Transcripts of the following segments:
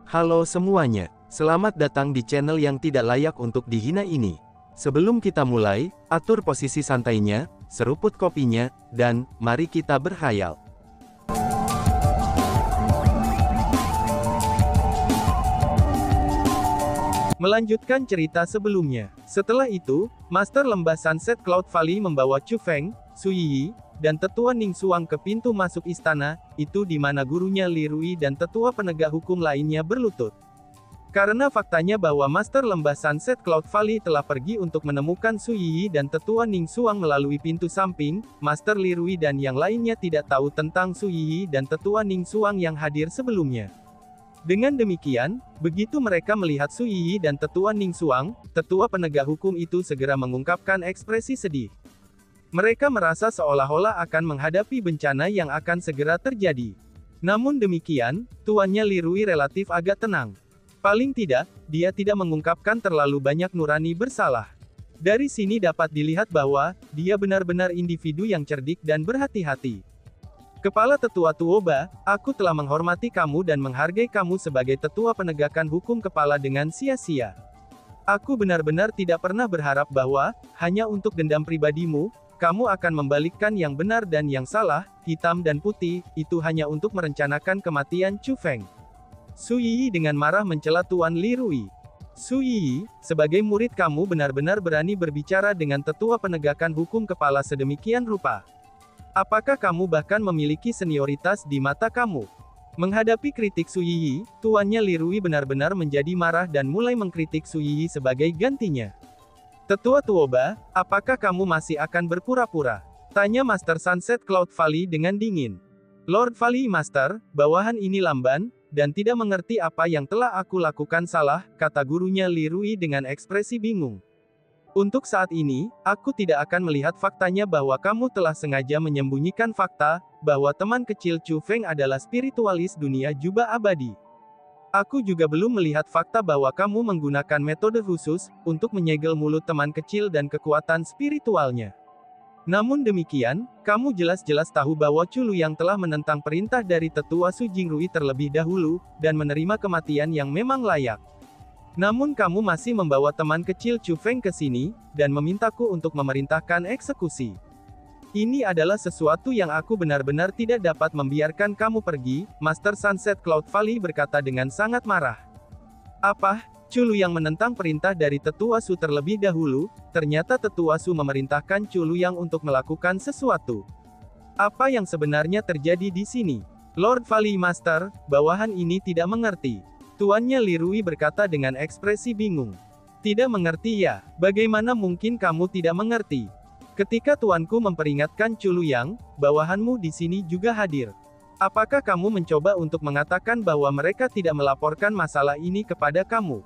Halo semuanya, selamat datang di channel yang tidak layak untuk dihina ini. Sebelum kita mulai, atur posisi santainya, seruput kopinya, dan mari kita berkhayal. Melanjutkan cerita sebelumnya. Setelah itu, Master Lembah Sunset Cloud Valley membawa Chu Feng, Su Yiyi, dan Tetua Ning Xuang ke pintu masuk istana, itu di mana gurunya Li Rui dan tetua penegak hukum lainnya berlutut. Karena faktanya bahwa Master Lembah Sunset Cloud Valley telah pergi untuk menemukan Su Yiyi dan tetua Ning Xuang melalui pintu samping, Master Li Rui dan yang lainnya tidak tahu tentang Su Yiyi dan tetua Ning Xuang yang hadir sebelumnya. Dengan demikian, begitu mereka melihat Su Yiyi dan tetua Ning Xuang, tetua penegak hukum itu segera mengungkapkan ekspresi sedih. Mereka merasa seolah-olah akan menghadapi bencana yang akan segera terjadi. Namun demikian, tuannya Li Rui relatif agak tenang. Paling tidak, dia tidak mengungkapkan terlalu banyak nurani bersalah. Dari sini dapat dilihat bahwa, dia benar-benar individu yang cerdik dan berhati-hati. Kepala Tetua Tuoba, aku telah menghormati kamu dan menghargai kamu sebagai tetua penegakan hukum kepala dengan sia-sia. Aku benar-benar tidak pernah berharap bahwa, hanya untuk dendam pribadimu, kamu akan membalikkan yang benar dan yang salah, hitam dan putih, itu hanya untuk merencanakan kematian Chu Feng. Su Yiyi dengan marah mencela Tuan Li Rui. Su Yiyi, sebagai murid kamu benar-benar berani berbicara dengan tetua penegakan hukum kepala sedemikian rupa. Apakah kamu bahkan memiliki senioritas di mata kamu? Menghadapi kritik Su Yiyi, tuannya Li Rui benar-benar menjadi marah dan mulai mengkritik Su Yiyi sebagai gantinya. Tetua Tuoba, apakah kamu masih akan berpura-pura? Tanya Master Sunset Cloud Valley dengan dingin. Lord Valley Master, bawahan ini lamban, dan tidak mengerti apa yang telah aku lakukan salah, kata gurunya Li Rui dengan ekspresi bingung. Untuk saat ini, aku tidak akan melihat faktanya bahwa kamu telah sengaja menyembunyikan fakta, bahwa teman kecil Chu Feng adalah spiritualis dunia jubah abadi. Aku juga belum melihat fakta bahwa kamu menggunakan metode khusus, untuk menyegel mulut teman kecil dan kekuatan spiritualnya. Namun demikian, kamu jelas-jelas tahu bahwa Chu Luyang telah menentang perintah dari tetua Su Jingrui terlebih dahulu, dan menerima kematian yang memang layak. Namun kamu masih membawa teman kecil Chu Feng ke sini, dan memintaku untuk memerintahkan eksekusi. Ini adalah sesuatu yang aku benar-benar tidak dapat membiarkan kamu pergi, Master Sunset Cloud Valley berkata dengan sangat marah. Apa? Chu Luyang menentang perintah dari tetua Su terlebih dahulu, ternyata tetua Su memerintahkan Chu Luyang untuk melakukan sesuatu. Apa yang sebenarnya terjadi di sini? Lord Valley Master, bawahan ini tidak mengerti. Tuannya Li Rui berkata dengan ekspresi bingung. Tidak mengerti ya, bagaimana mungkin kamu tidak mengerti? Ketika tuanku memperingatkan Chu Luyang, bawahanmu di sini juga hadir. Apakah kamu mencoba untuk mengatakan bahwa mereka tidak melaporkan masalah ini kepada kamu?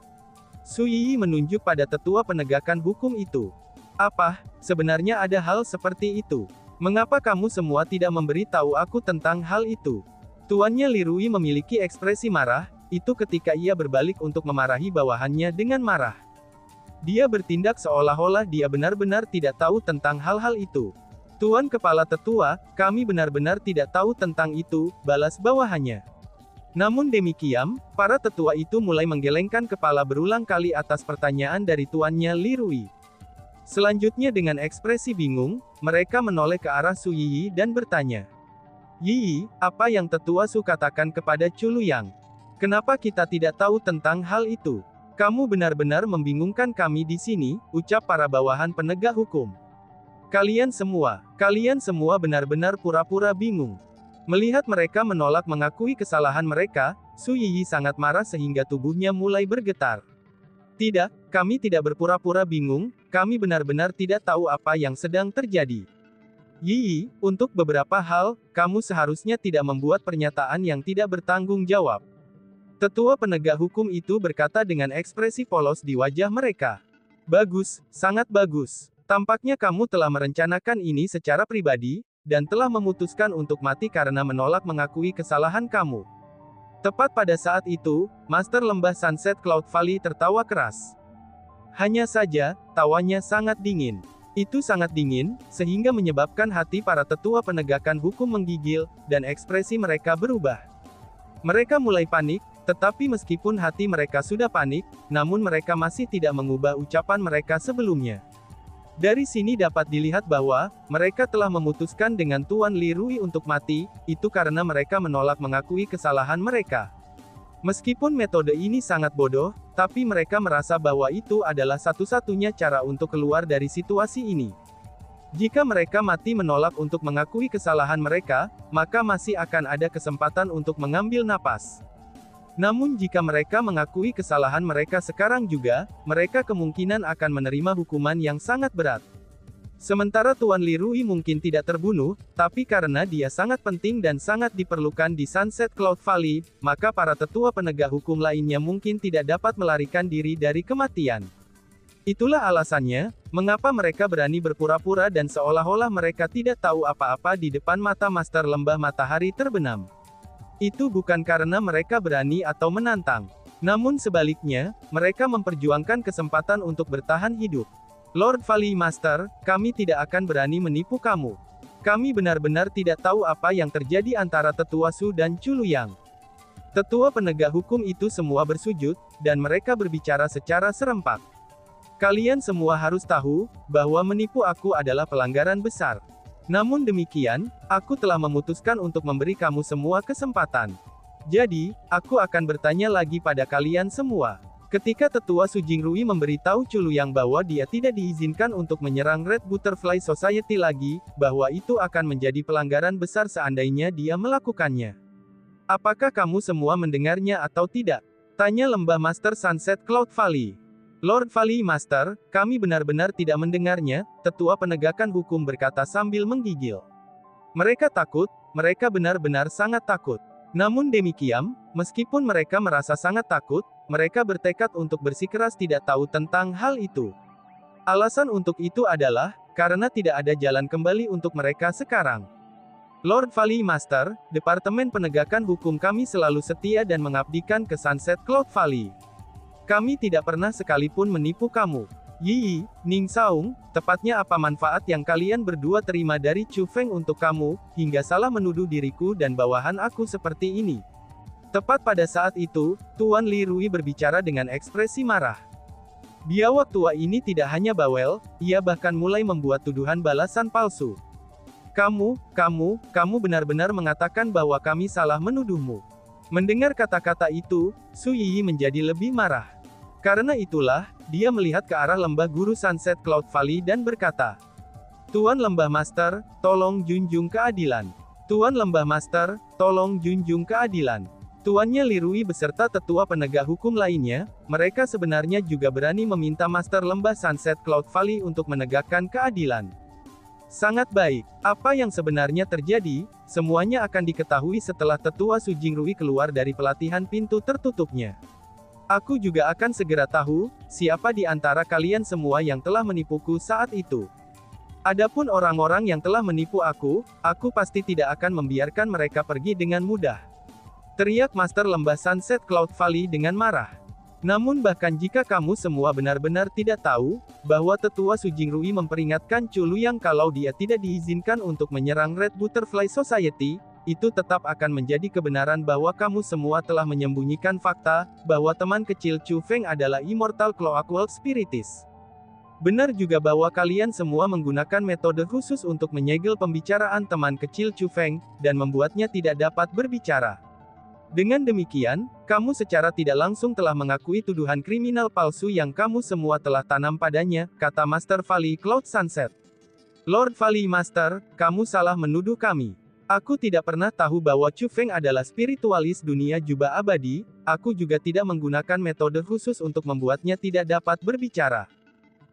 Su Yiyi menunjuk pada tetua penegakan hukum itu. Apa, sebenarnya ada hal seperti itu? Mengapa kamu semua tidak memberi tahu aku tentang hal itu? Tuannya Li Rui memiliki ekspresi marah, itu ketika ia berbalik untuk memarahi bawahannya dengan marah. Dia bertindak seolah-olah dia benar-benar tidak tahu tentang hal-hal itu. Tuan Kepala Tetua, kami benar-benar tidak tahu tentang itu, balas bawahannya. Namun demikian, para tetua itu mulai menggelengkan kepala berulang kali atas pertanyaan dari tuannya Li Rui. Selanjutnya dengan ekspresi bingung, mereka menoleh ke arah Su Yiyi dan bertanya. Yiyi, apa yang tetua Su katakan kepada Chu Luyang? Kenapa kita tidak tahu tentang hal itu? Kamu benar-benar membingungkan kami di sini, ucap para bawahan penegak hukum. Kalian semua benar-benar pura-pura bingung. Melihat mereka menolak mengakui kesalahan mereka, Su Yiyi sangat marah sehingga tubuhnya mulai bergetar. Tidak, kami tidak berpura-pura bingung, kami benar-benar tidak tahu apa yang sedang terjadi. Yiyi, untuk beberapa hal, kamu seharusnya tidak membuat pernyataan yang tidak bertanggung jawab. Tetua penegak hukum itu berkata dengan ekspresi polos di wajah mereka. Bagus, sangat bagus. Tampaknya kamu telah merencanakan ini secara pribadi, dan telah memutuskan untuk mati karena menolak mengakui kesalahan kamu. Tepat pada saat itu, Master Lembah Sunset Cloud Valley tertawa keras. Hanya saja, tawanya sangat dingin. Itu sangat dingin, sehingga menyebabkan hati para tetua penegakan hukum menggigil, dan ekspresi mereka berubah. Mereka mulai panik, Tetapi meskipun hati mereka sudah panik, namun mereka masih tidak mengubah ucapan mereka sebelumnya. Dari sini dapat dilihat bahwa, mereka telah memutuskan dengan Tuan Li Rui untuk mati, itu karena mereka menolak mengakui kesalahan mereka. Meskipun metode ini sangat bodoh, tapi mereka merasa bahwa itu adalah satu-satunya cara untuk keluar dari situasi ini. Jika mereka mati menolak untuk mengakui kesalahan mereka, maka masih akan ada kesempatan untuk mengambil napas. Namun jika mereka mengakui kesalahan mereka sekarang juga, mereka kemungkinan akan menerima hukuman yang sangat berat. Sementara Tuan Li Rui mungkin tidak terbunuh, tapi karena dia sangat penting dan sangat diperlukan di Sunset Cloud Valley, maka para tetua penegak hukum lainnya mungkin tidak dapat melarikan diri dari kematian. Itulah alasannya, mengapa mereka berani berpura-pura dan seolah-olah mereka tidak tahu apa-apa di depan mata Master Lembah Matahari Terbenam. Itu bukan karena mereka berani atau menantang. Namun sebaliknya, mereka memperjuangkan kesempatan untuk bertahan hidup. Lord Valley Master, kami tidak akan berani menipu kamu. Kami benar-benar tidak tahu apa yang terjadi antara Tetua Su dan Culuyang. Tetua penegak hukum itu semua bersujud, dan mereka berbicara secara serempak. Kalian semua harus tahu, bahwa menipu aku adalah pelanggaran besar. Namun demikian, aku telah memutuskan untuk memberi kamu semua kesempatan. Jadi, aku akan bertanya lagi pada kalian semua. Ketika Tetua Su Jingrui memberitahu Culuyang bahwa dia tidak diizinkan untuk menyerang Red Butterfly Society lagi, bahwa itu akan menjadi pelanggaran besar seandainya dia melakukannya. Apakah kamu semua mendengarnya atau tidak? Tanya Lembah Master Sunset Cloud Valley. Lord Valley Master, kami benar-benar tidak mendengarnya, tetua penegakan hukum berkata sambil menggigil. Mereka takut, mereka benar-benar sangat takut. Namun demikian, meskipun mereka merasa sangat takut, mereka bertekad untuk bersikeras tidak tahu tentang hal itu. Alasan untuk itu adalah, karena tidak ada jalan kembali untuk mereka sekarang. Lord Valley Master, Departemen Penegakan Hukum kami selalu setia dan mengabdikan ke Sunset Cloud Valley. Kami tidak pernah sekalipun menipu kamu. Yi, Ning Saung, tepatnya apa manfaat yang kalian berdua terima dari Chu Feng untuk kamu, hingga salah menuduh diriku dan bawahan aku seperti ini? Tepat pada saat itu, Tuan Li Rui berbicara dengan ekspresi marah. Biawak tua ini tidak hanya bawel, ia bahkan mulai membuat tuduhan balasan palsu. Kamu benar-benar mengatakan bahwa kami salah menuduhmu. Mendengar kata-kata itu, Su Yi menjadi lebih marah. Karena itulah, dia melihat ke arah lembah guru Sunset Cloud Valley dan berkata, Tuan Lembah Master, tolong junjung keadilan. Tuan Lembah Master, tolong junjung keadilan. Tuannya Li Rui beserta tetua penegak hukum lainnya, mereka sebenarnya juga berani meminta Master Lembah Sunset Cloud Valley untuk menegakkan keadilan. Sangat baik. Apa yang sebenarnya terjadi, semuanya akan diketahui setelah Tetua Su Jingrui keluar dari pelatihan pintu tertutupnya. Aku juga akan segera tahu, siapa di antara kalian semua yang telah menipuku saat itu. Adapun orang-orang yang telah menipu aku pasti tidak akan membiarkan mereka pergi dengan mudah. Teriak Master Lembah Sunset Cloud Valley dengan marah. Namun bahkan jika kamu semua benar-benar tidak tahu, bahwa Tetua Su Jingrui memperingatkan Culuyang kalau dia tidak diizinkan untuk menyerang Red Butterfly Society, itu tetap akan menjadi kebenaran bahwa kamu semua telah menyembunyikan fakta, bahwa teman kecil Chu Feng adalah Immortal Clockwork Spiritus. Benar juga bahwa kalian semua menggunakan metode khusus untuk menyegel pembicaraan teman kecil Chu Feng, dan membuatnya tidak dapat berbicara. Dengan demikian, kamu secara tidak langsung telah mengakui tuduhan kriminal palsu yang kamu semua telah tanam padanya, kata Master Valley Cloud Sunset. Lord Valley Master, kamu salah menuduh kami. Aku tidak pernah tahu bahwa Chu Feng adalah spiritualis dunia jubah abadi, aku juga tidak menggunakan metode khusus untuk membuatnya tidak dapat berbicara.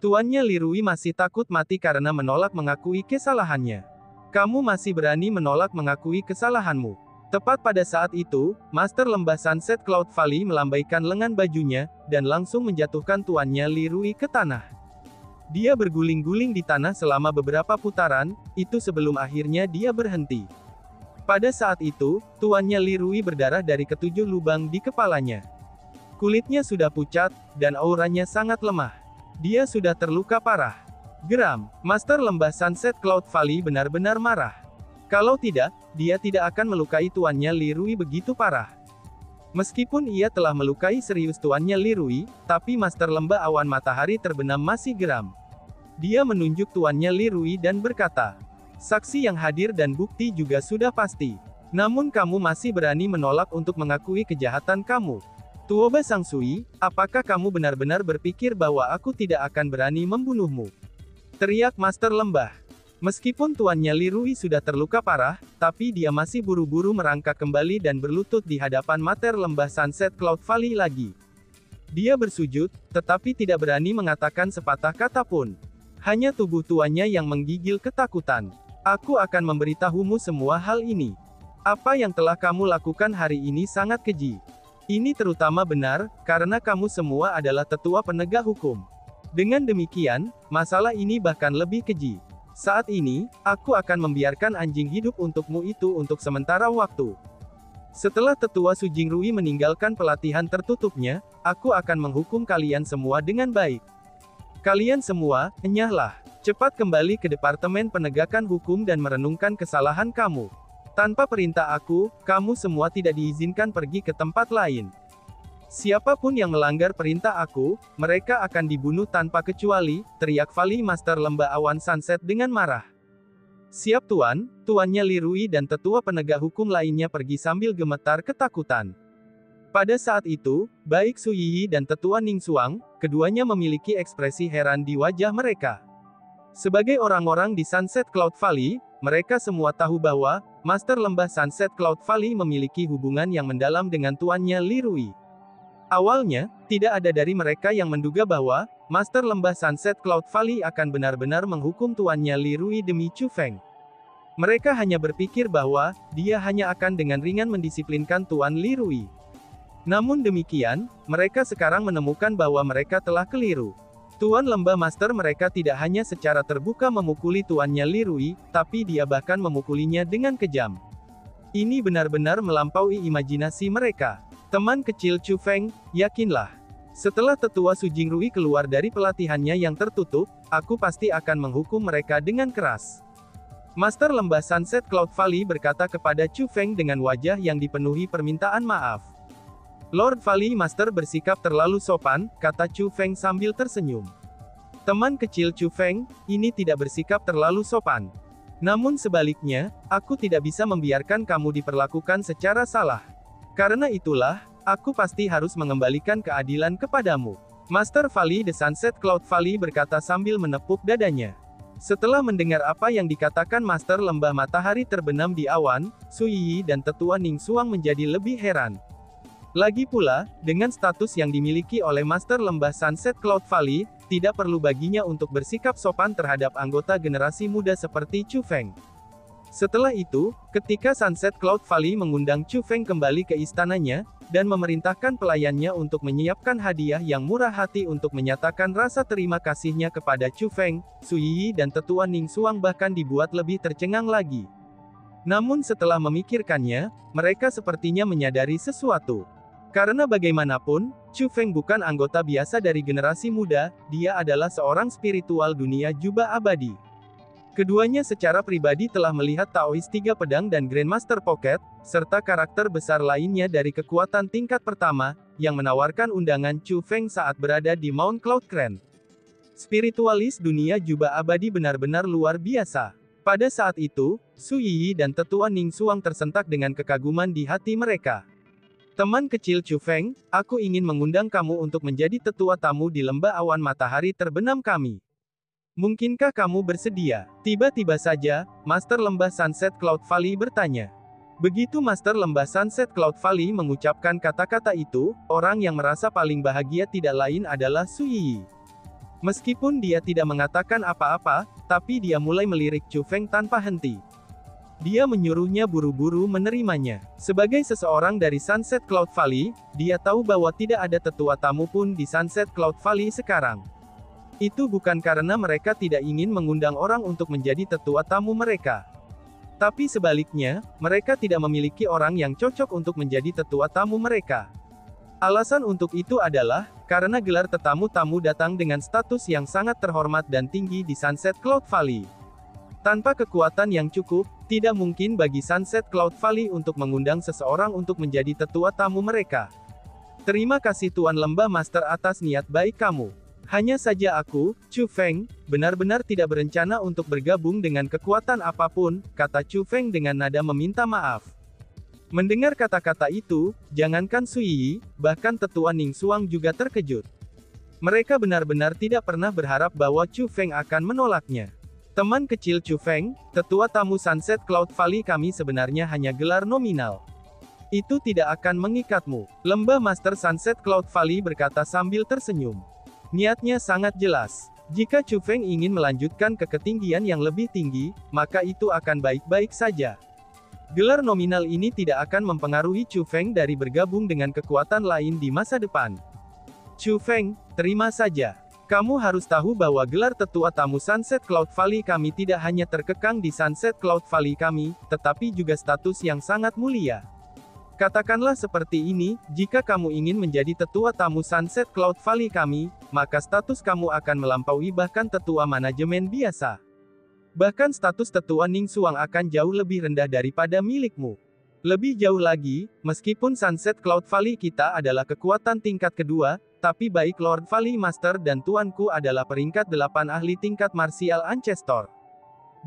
Tuannya Li Rui masih takut mati karena menolak mengakui kesalahannya. Kamu masih berani menolak mengakui kesalahanmu. Tepat pada saat itu, Master Lembah Sunset Cloud Valley melambaikan lengan bajunya, dan langsung menjatuhkan tuannya Li Rui ke tanah. Dia berguling-guling di tanah selama beberapa putaran, itu sebelum akhirnya dia berhenti. Pada saat itu, tuannya Li Rui berdarah dari ketujuh lubang di kepalanya. Kulitnya sudah pucat, dan auranya sangat lemah. Dia sudah terluka parah. Geram, Master Lembah Sunset Cloud Valley benar-benar marah. Kalau tidak, dia tidak akan melukai tuannya Li Rui begitu parah. Meskipun ia telah melukai serius tuannya Li Rui, tapi Master Lembah Awan Matahari Terbenam masih geram. Dia menunjuk tuannya Li Rui dan berkata, "Saksi yang hadir dan bukti juga sudah pasti. Namun kamu masih berani menolak untuk mengakui kejahatan kamu. Tuoba Sang Sui, apakah kamu benar-benar berpikir bahwa aku tidak akan berani membunuhmu?" teriak Master Lembah. Meskipun tuannya Li Rui sudah terluka parah, tapi dia masih buru-buru merangkak kembali dan berlutut di hadapan Master Lembah Sunset Cloud Valley lagi. Dia bersujud, tetapi tidak berani mengatakan sepatah kata pun. Hanya tubuh tuannya yang menggigil ketakutan. "Aku akan memberitahumu semua hal ini. Apa yang telah kamu lakukan hari ini sangat keji. Ini terutama benar, karena kamu semua adalah tetua penegak hukum. Dengan demikian, masalah ini bahkan lebih keji. Saat ini, aku akan membiarkan anjing hidup untukmu itu untuk sementara waktu. Setelah tetua Su Jingrui meninggalkan pelatihan tertutupnya, aku akan menghukum kalian semua dengan baik. Kalian semua, enyahlah. Cepat kembali ke Departemen Penegakan Hukum dan merenungkan kesalahan kamu. Tanpa perintah aku, kamu semua tidak diizinkan pergi ke tempat lain. Siapapun yang melanggar perintah aku, mereka akan dibunuh tanpa kecuali," teriak Valley Master Lembah Awan Sunset dengan marah. "Siap tuan," tuannya Li Rui dan tetua penegak hukum lainnya pergi sambil gemetar ketakutan. Pada saat itu, baik Su Yiyi dan tetua Ning Xuang, keduanya memiliki ekspresi heran di wajah mereka. Sebagai orang-orang di Sunset Cloud Valley, mereka semua tahu bahwa Master Lembah Sunset Cloud Valley memiliki hubungan yang mendalam dengan tuannya Li Rui. Awalnya, tidak ada dari mereka yang menduga bahwa Master Lembah Sunset Cloud Valley akan benar-benar menghukum tuannya Li Rui demi Chu Feng. Mereka hanya berpikir bahwa dia hanya akan dengan ringan mendisiplinkan Tuan Li Rui. Namun demikian, mereka sekarang menemukan bahwa mereka telah keliru. Tuan Lembah Master mereka tidak hanya secara terbuka memukuli tuannya Li Rui, tapi dia bahkan memukulinya dengan kejam. Ini benar-benar melampaui imajinasi mereka. Teman kecil Chu Feng, yakinlah. Setelah tetua Su Jingrui keluar dari pelatihannya yang tertutup, aku pasti akan menghukum mereka dengan keras. Master Lembah Sunset Cloud Valley berkata kepada Chu Feng dengan wajah yang dipenuhi permintaan maaf. "Lord Valley Master bersikap terlalu sopan," kata Chu Feng sambil tersenyum. "Teman kecil Chu Feng, ini tidak bersikap terlalu sopan. Namun sebaliknya, aku tidak bisa membiarkan kamu diperlakukan secara salah. Karena itulah, aku pasti harus mengembalikan keadilan kepadamu." Master Valley The Sunset Cloud Valley berkata sambil menepuk dadanya. Setelah mendengar apa yang dikatakan Master Lembah Matahari Terbenam di awan, Su Yiyi dan tetua Ning Xuang menjadi lebih heran. Lagi pula, dengan status yang dimiliki oleh Master Lembah Sunset Cloud Valley, tidak perlu baginya untuk bersikap sopan terhadap anggota generasi muda seperti Chu Feng. Setelah itu, ketika Sunset Cloud Valley mengundang Chu Feng kembali ke istananya, dan memerintahkan pelayannya untuk menyiapkan hadiah yang murah hati untuk menyatakan rasa terima kasihnya kepada Chu Feng, Su Yiyi dan tetua Ning Xuang bahkan dibuat lebih tercengang lagi. Namun setelah memikirkannya, mereka sepertinya menyadari sesuatu. Karena bagaimanapun, Chu Feng bukan anggota biasa dari generasi muda, dia adalah seorang spiritual dunia jubah abadi. Keduanya secara pribadi telah melihat Taoist Tiga Pedang dan Grandmaster Pocket, serta karakter besar lainnya dari kekuatan tingkat pertama, yang menawarkan undangan Chu Feng saat berada di Mount Cloud Crane. Spiritualis dunia jubah abadi benar-benar luar biasa. Pada saat itu, Su Yiyi dan tetua Ning Xuang tersentak dengan kekaguman di hati mereka. "Teman kecil Chu Feng, aku ingin mengundang kamu untuk menjadi tetua tamu di Lembah Awan Matahari Terbenam kami. Mungkinkah kamu bersedia?" Tiba-tiba saja, Master Lembah Sunset Cloud Valley bertanya. Begitu Master Lembah Sunset Cloud Valley mengucapkan kata-kata itu, orang yang merasa paling bahagia tidak lain adalah Su Yiyi. Meskipun dia tidak mengatakan apa-apa, tapi dia mulai melirik Chu Feng tanpa henti. Dia menyuruhnya buru-buru menerimanya. Sebagai seseorang dari Sunset Cloud Valley, dia tahu bahwa tidak ada tetua tamu pun di Sunset Cloud Valley sekarang. Itu bukan karena mereka tidak ingin mengundang orang untuk menjadi tetua tamu mereka. Tapi sebaliknya, mereka tidak memiliki orang yang cocok untuk menjadi tetua tamu mereka. Alasan untuk itu adalah, karena gelar tetamu-tamu datang dengan status yang sangat terhormat dan tinggi di Sunset Cloud Valley. Tanpa kekuatan yang cukup, Tidak mungkin bagi Sunset Cloud Valley untuk mengundang seseorang untuk menjadi tetua tamu mereka. Terima kasih Tuan Lembah Master atas niat baik kamu. Hanya saja aku, Chu Feng, benar-benar tidak berencana untuk bergabung dengan kekuatan apapun, kata Chu Feng dengan nada meminta maaf. Mendengar kata-kata itu, jangankan Su Yi, bahkan tetua Ning Xuang juga terkejut. Mereka benar-benar tidak pernah berharap bahwa Chu Feng akan menolaknya. Teman kecil Chu Feng, tetua tamu Sunset Cloud Valley kami sebenarnya hanya gelar nominal. Itu tidak akan mengikatmu. Lembah Master Sunset Cloud Valley berkata sambil tersenyum. Niatnya sangat jelas. Jika Chu Feng ingin melanjutkan ke ketinggian yang lebih tinggi, maka itu akan baik-baik saja. Gelar nominal ini tidak akan mempengaruhi Chu Feng dari bergabung dengan kekuatan lain di masa depan. Chu Feng, terima saja. Kamu harus tahu bahwa gelar tetua tamu Sunset Cloud Valley kami tidak hanya terkekang di Sunset Cloud Valley kami, tetapi juga status yang sangat mulia. Katakanlah seperti ini, jika kamu ingin menjadi tetua tamu Sunset Cloud Valley kami, maka status kamu akan melampaui bahkan tetua manajemen biasa. Bahkan status tetua Ning Xuang akan jauh lebih rendah daripada milikmu. Lebih jauh lagi, meskipun Sunset Cloud Valley kita adalah kekuatan tingkat kedua, tapi baik Lord Valley Master dan tuanku adalah peringkat 8 ahli tingkat martial Ancestor.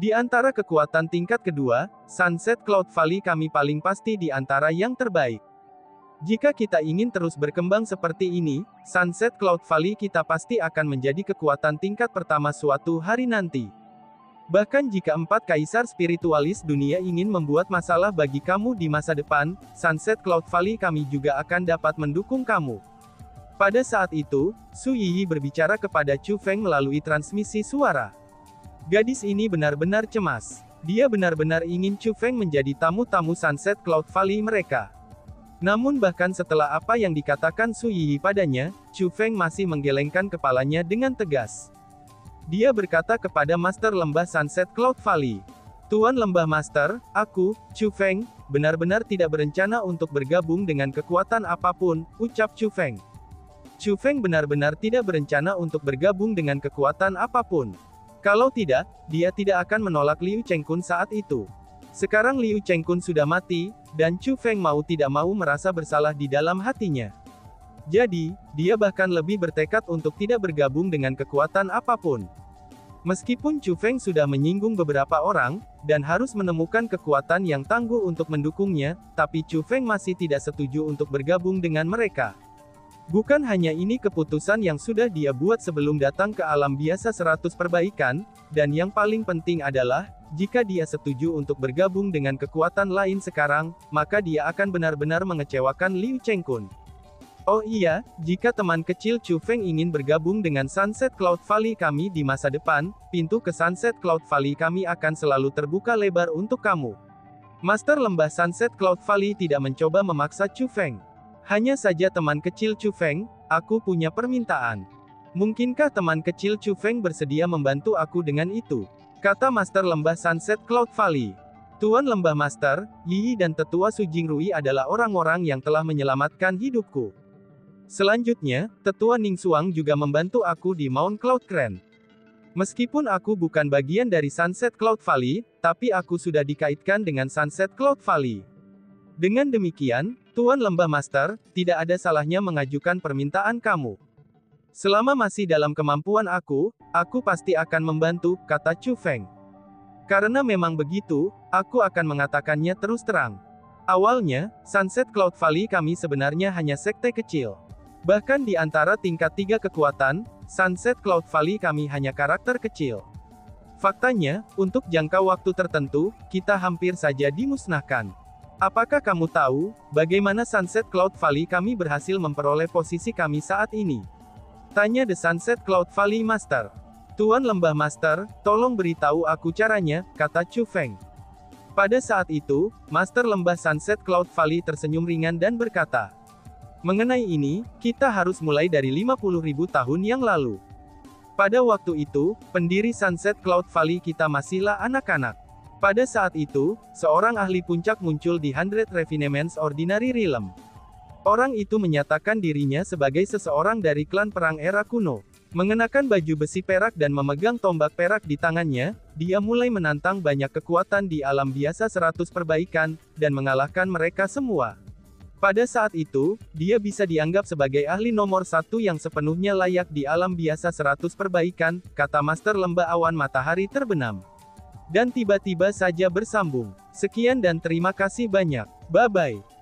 Di antara kekuatan tingkat kedua, Sunset Cloud Valley kami paling pasti di antara yang terbaik. Jika kita ingin terus berkembang seperti ini, Sunset Cloud Valley kita pasti akan menjadi kekuatan tingkat pertama suatu hari nanti. Bahkan jika 4 kaisar spiritualis dunia ingin membuat masalah bagi kamu di masa depan, Sunset Cloud Valley kami juga akan dapat mendukung kamu. Pada saat itu, Su Yi berbicara kepada Chu Feng melalui transmisi suara. Gadis ini benar-benar cemas. Dia benar-benar ingin Chu Feng menjadi tamu-tamu Sunset Cloud Valley mereka. Namun bahkan setelah apa yang dikatakan Su Yi padanya, Chu Feng masih menggelengkan kepalanya dengan tegas. Dia berkata kepada Master Lembah Sunset Cloud Valley. Tuan Lembah Master, aku, Chu Feng, benar-benar tidak berencana untuk bergabung dengan kekuatan apapun, ucap Chu Feng. Chu Feng benar-benar tidak berencana untuk bergabung dengan kekuatan apapun. Kalau tidak, dia tidak akan menolak Liu Chengkun saat itu. Sekarang Liu Chengkun sudah mati, dan Chu Feng mau tidak mau merasa bersalah di dalam hatinya. Jadi, dia bahkan lebih bertekad untuk tidak bergabung dengan kekuatan apapun. Meskipun Chu Feng sudah menyinggung beberapa orang, dan harus menemukan kekuatan yang tangguh untuk mendukungnya, tapi Chu Feng masih tidak setuju untuk bergabung dengan mereka. Bukan hanya ini keputusan yang sudah dia buat sebelum datang ke alam biasa 100 perbaikan, dan yang paling penting adalah, jika dia setuju untuk bergabung dengan kekuatan lain sekarang, maka dia akan benar-benar mengecewakan Liu Chengkun. Oh iya, jika teman kecil Chu Feng ingin bergabung dengan Sunset Cloud Valley kami di masa depan, pintu ke Sunset Cloud Valley kami akan selalu terbuka lebar untuk kamu. Master Lembah Sunset Cloud Valley tidak mencoba memaksa Chu Feng. Hanya saja teman kecil Chu Feng, aku punya permintaan. Mungkinkah teman kecil Chu Feng bersedia membantu aku dengan itu? Kata Master Lembah Sunset Cloud Valley. Tuan Lembah Master, Yi dan Tetua Su Jingrui adalah orang-orang yang telah menyelamatkan hidupku. Selanjutnya, Tetua Ning Xuang juga membantu aku di Mount Cloud Crane. Meskipun aku bukan bagian dari Sunset Cloud Valley, tapi aku sudah dikaitkan dengan Sunset Cloud Valley. Dengan demikian, Tuan Lembah Master, tidak ada salahnya mengajukan permintaan kamu. Selama masih dalam kemampuan aku pasti akan membantu, kata Chu Feng. Karena memang begitu, aku akan mengatakannya terus terang. Awalnya, Sunset Cloud Valley kami sebenarnya hanya sekte kecil. Bahkan di antara tingkat 3 kekuatan, Sunset Cloud Valley kami hanya karakter kecil. Faktanya, untuk jangka waktu tertentu, kita hampir saja dimusnahkan. Apakah kamu tahu, bagaimana Sunset Cloud Valley kami berhasil memperoleh posisi kami saat ini? Tanya The Sunset Cloud Valley Master. Tuan Lembah Master, tolong beritahu aku caranya, kata Chu Feng. Pada saat itu, Master Lembah Sunset Cloud Valley tersenyum ringan dan berkata, mengenai ini, kita harus mulai dari 50.000 tahun yang lalu. Pada waktu itu, pendiri Sunset Cloud Valley kita masihlah anak-anak. Pada saat itu, seorang ahli puncak muncul di 100 Refinements Ordinary Realm. Orang itu menyatakan dirinya sebagai seseorang dari klan perang era kuno. Mengenakan baju besi perak dan memegang tombak perak di tangannya, dia mulai menantang banyak kekuatan di alam biasa 100 perbaikan, dan mengalahkan mereka semua. Pada saat itu, dia bisa dianggap sebagai ahli nomor satu yang sepenuhnya layak di alam biasa 100 perbaikan, kata Master Lembah Awan Matahari Terbenam. Dan tiba-tiba saja bersambung. Sekian dan terima kasih banyak. Bye-bye.